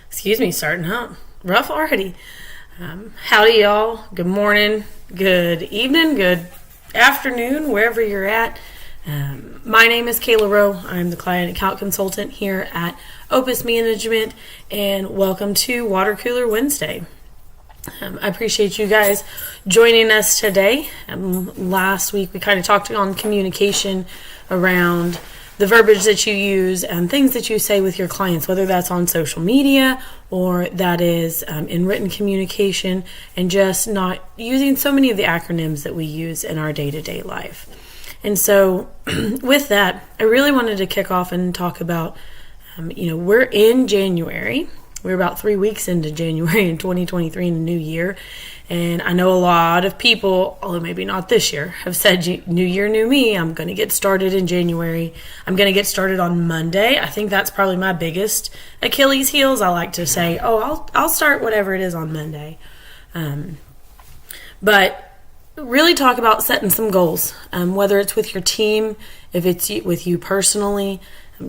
Excuse me, starting out rough already. Howdy, y'all. Good morning, good evening, good afternoon, wherever you're at. My name is Kayla Rowe. I'm the client account consultant here at Opus Management, and welcome to Water Cooler Wednesday. I appreciate you guys joining us today. Last week we kind of talked on communication around the verbiage that you use and things that you say with your clients, whether that's on social media or that is in written communication, and just not using so many of the acronyms that we use in our day-to-day life. And so with that, I really wanted to kick off and talk about, we're in January. We're about 3 weeks into January in 2023 in the new year. And I know a lot of people, although maybe not this year, have said, new year, new me. I'm going to get started in January. I'm going to get started on Monday. I think that's probably my biggest Achilles heels. I like to say, I'll start whatever it is on Monday. But really talk about setting some goals, whether it's with your team, if it's with you personally.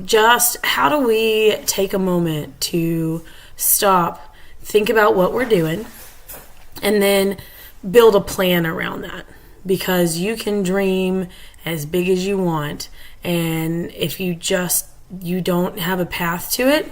Just how do we take a moment to stop, think about what we're doing, and then build a plan around that, because you can dream as big as you want, and if you don't have a path to it,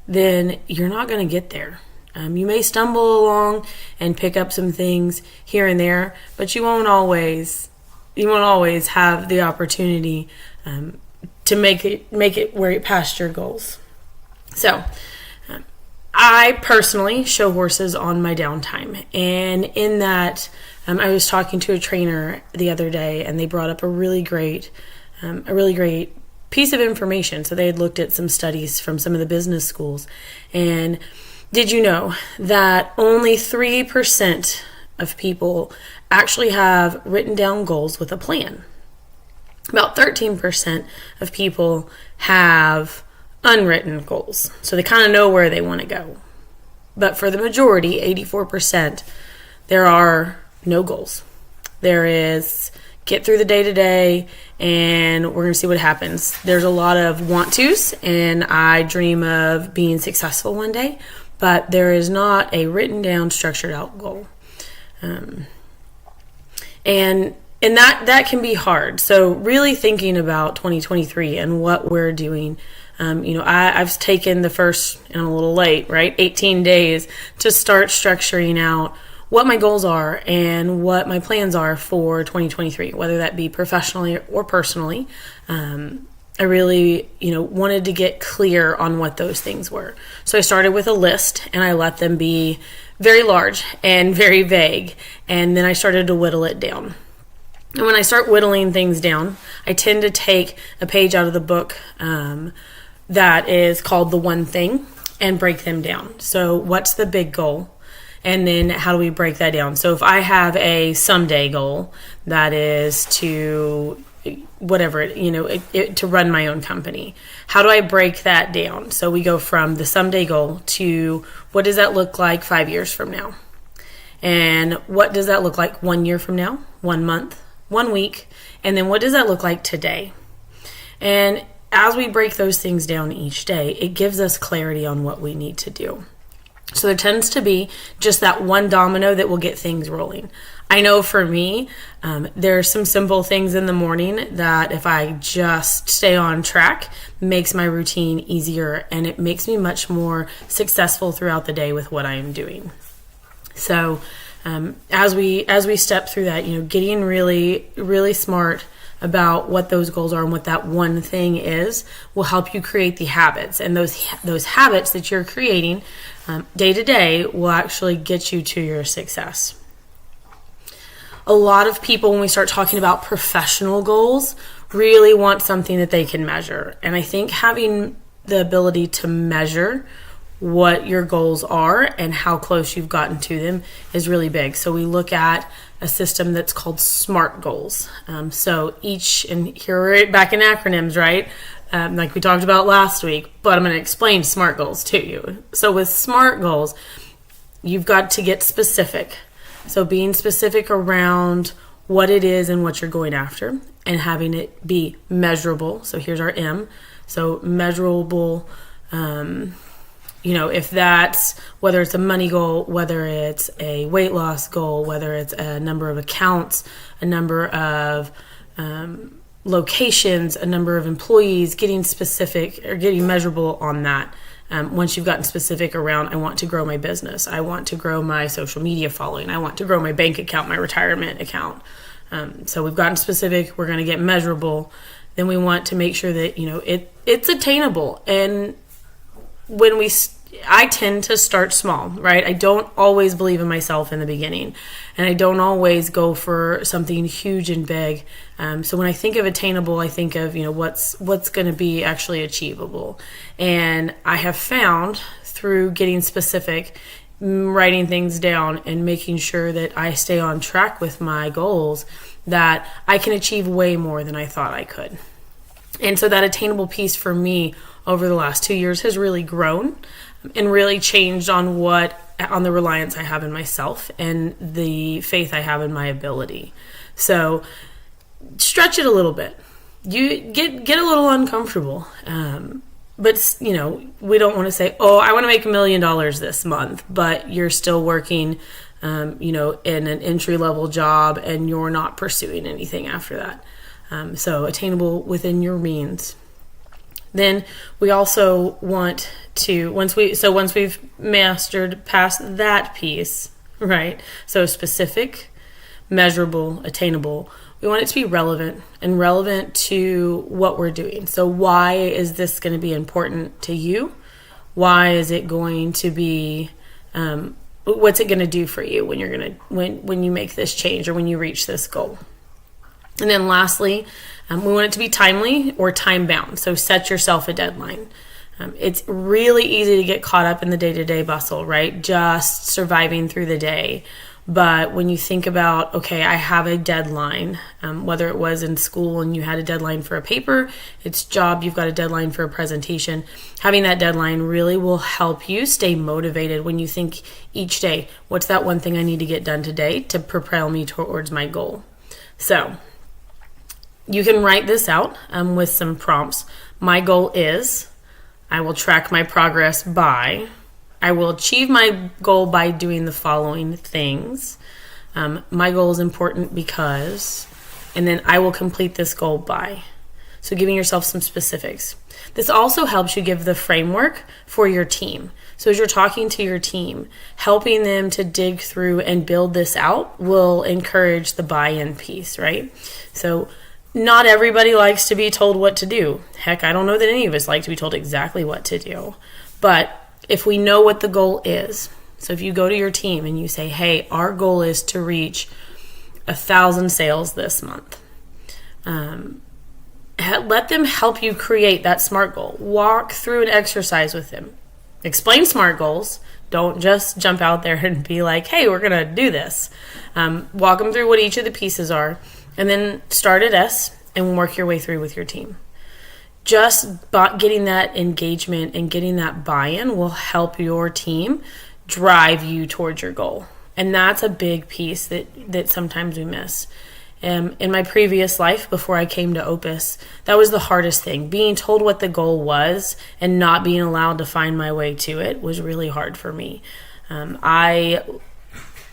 then you're not going to get there. You may stumble along and pick up some things here and there, but you won't always have the opportunity to make it where you past your goals. So I personally show horses on my downtime, and in that, I was talking to a trainer the other day, and they brought up a really great piece of information. So they had looked at some studies from some of the business schools, and did you know that only 3% of people actually have written down goals with a plan? About 13% of people have unwritten goals, so they kind of know where they want to go. But for the majority, 84%, there are no goals. There is get through the day-to-day, and we're going to see what happens. There's a lot of want-tos, and I dream of being successful one day, but there is not a written down, structured out goal. And that can be hard. So really thinking about 2023 and what we're doing. I've taken the first, and I'm a little late, right, 18 days to start structuring out what my goals are and what my plans are for 2023, whether that be professionally or personally. I really, wanted to get clear on what those things were. So I started with a list, and I let them be very large and very vague, and then I started to whittle it down. And when I start whittling things down, I tend to take a page out of the book that is called The One Thing and break them down. So what's the big goal? And then how do we break that down? So if I have a someday goal that is to to run my own company, how do I break that down? So we go from the someday goal to what does that look like 5 years from now? And what does that look like 1 year from now, 1 month, 1 week? And then what does that look like today? And as we break those things down each day, it gives us clarity on what we need to do. So there tends to be just that one domino that will get things rolling. I know for me, there are some simple things in the morning that if I just stay on track, makes my routine easier, and it makes me much more successful throughout the day with what I am doing. So as we step through that, getting really, really smart about what those goals are and what that one thing is will help you create the habits. And those habits that you're creating day to day will actually get you to your success. A lot of people, when we start talking about professional goals, really want something that they can measure. And I think having the ability to measure what your goals are and how close you've gotten to them is really big. So we look at a system that's called SMART goals. So and here we're back in acronyms, right? Like we talked about last week, but I'm going to explain SMART goals to you. So with SMART goals, you've got to get specific. So being specific around what it is and what you're going after, and having it be measurable. So here's our M. So measurable If that's, whether it's a money goal, whether it's a weight loss goal, whether it's a number of accounts, a number of locations, a number of employees, getting specific or getting measurable on that. Once you've gotten specific around, I want to grow my business, I want to grow my social media following, I want to grow my bank account, my retirement account. So we've gotten specific, we're going to get measurable. Then we want to make sure that, it's attainable. And when I tend to start small, right? I don't always believe in myself in the beginning, and I don't always go for something huge and big. So when I think of attainable, I think of, what's going to be actually achievable. And I have found through getting specific, writing things down and making sure that I stay on track with my goals, that I can achieve way more than I thought I could. And so that attainable piece for me over the last 2 years has really grown and really changed on the reliance I have in myself and the faith I have in my ability. So stretch it a little bit. You get a little uncomfortable. But, we don't want to say, I want to make $1 million this month, but you're still working, in an entry-level job and you're not pursuing anything after that. So attainable within your means. Then we also want to, once we've mastered past that piece, right? So specific, measurable, attainable, we want it to be relevant to what we're doing. So why is this going to be important to you? Why is it going to be, what's it going to do for you when you make this change or when you reach this goal? And then lastly, we want it to be timely or time bound. So set yourself a deadline. It's really easy to get caught up in the day-to-day bustle, right? Just surviving through the day. But when you think about, okay, I have a deadline, whether it was in school and you had a deadline for a paper, it's job, you've got a deadline for a presentation, having that deadline really will help you stay motivated when you think each day, what's that one thing I need to get done today to propel me towards my goal? So you can write this out with some prompts. My goal is, I will track my progress by, I will achieve my goal by doing the following things. My goal is important because, and then I will complete this goal by. So giving yourself some specifics. This also helps you give the framework for your team. So as you're talking to your team, helping them to dig through and build this out will encourage the buy-in piece, right? So not everybody likes to be told what to do. Heck, I don't know that any of us like to be told exactly what to do. But if we know what the goal is, so if you go to your team and you say, hey, our goal is to reach 1,000 sales this month, let them help you create that SMART goal. Walk through an exercise with them. Explain SMART goals. Don't just jump out there and be like, hey, we're going to do this. Walk them through what each of the pieces are, and then start at S and work your way through with your team. Just getting that engagement and getting that buy-in will help your team drive you towards your goal. And that's a big piece that sometimes we miss. In my previous life, before I came to Opus, that was the hardest thing. Being told what the goal was and not being allowed to find my way to it was really hard for me. I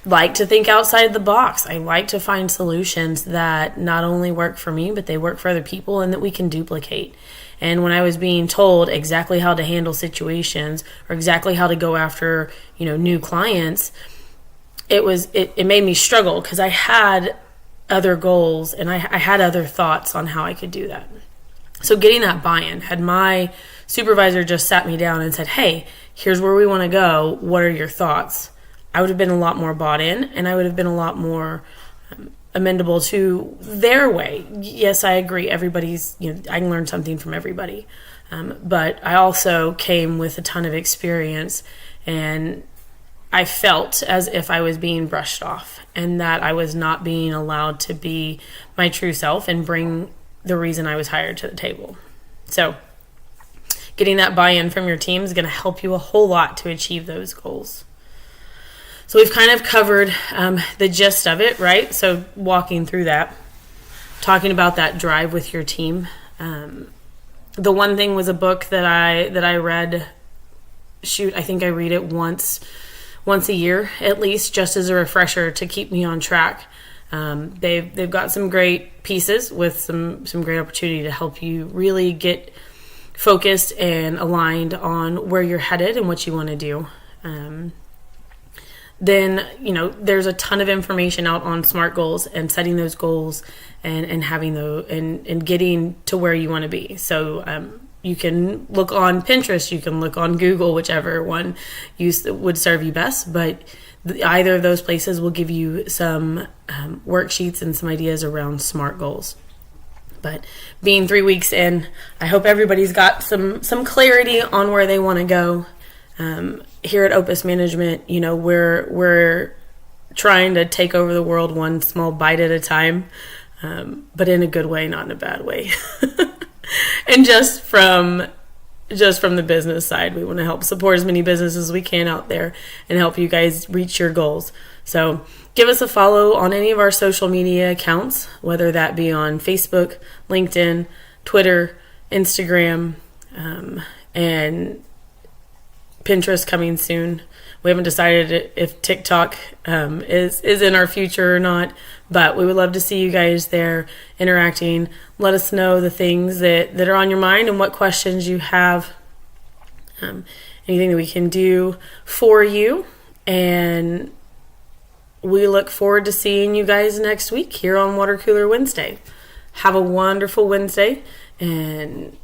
like to think outside the box. I like to find solutions that not only work for me, but they work for other people and that we can duplicate. And when I was being told exactly how to handle situations or exactly how to go after, new clients, it made me struggle because I had other goals and I had other thoughts on how I could do that. So getting that buy-in, had my supervisor just sat me down and said, hey, here's where we want to go. What are your thoughts? I would have been a lot more bought in and I would have been a lot more amenable to their way. Yes, I agree. Everybody's, I can learn something from everybody. But I also came with a ton of experience and I felt as if I was being brushed off and that I was not being allowed to be my true self and bring the reason I was hired to the table. So getting that buy-in from your team is going to help you a whole lot to achieve those goals. So we've kind of covered the gist of it, right? So walking through that, talking about that drive with your team. The One Thing was a book that I read. I think I read it once a year at least, just as a refresher to keep me on track. They've got some great pieces with some great opportunity to help you really get focused and aligned on where you're headed and what you want to do. Then, there's a ton of information out on SMART goals and setting those goals and having those and getting to where you want to be. So you can look on Pinterest, you can look on Google, whichever one would serve you best, but either of those places will give you some worksheets and some ideas around SMART goals. But being 3 weeks in, I hope everybody's got some clarity on where they want to go. Here at Opus Management, we're trying to take over the world one small bite at a time, but in a good way, not in a bad way. And just from the business side, we want to help support as many businesses as we can out there and help you guys reach your goals. So give us a follow on any of our social media accounts, whether that be on Facebook, LinkedIn, Twitter, Instagram, and Pinterest coming soon. We haven't decided if TikTok is in our future or not, but we would love to see you guys there interacting. Let us know the things that are on your mind and what questions you have, anything that we can do for you. And we look forward to seeing you guys next week here on Water Cooler Wednesday. Have a wonderful Wednesday, and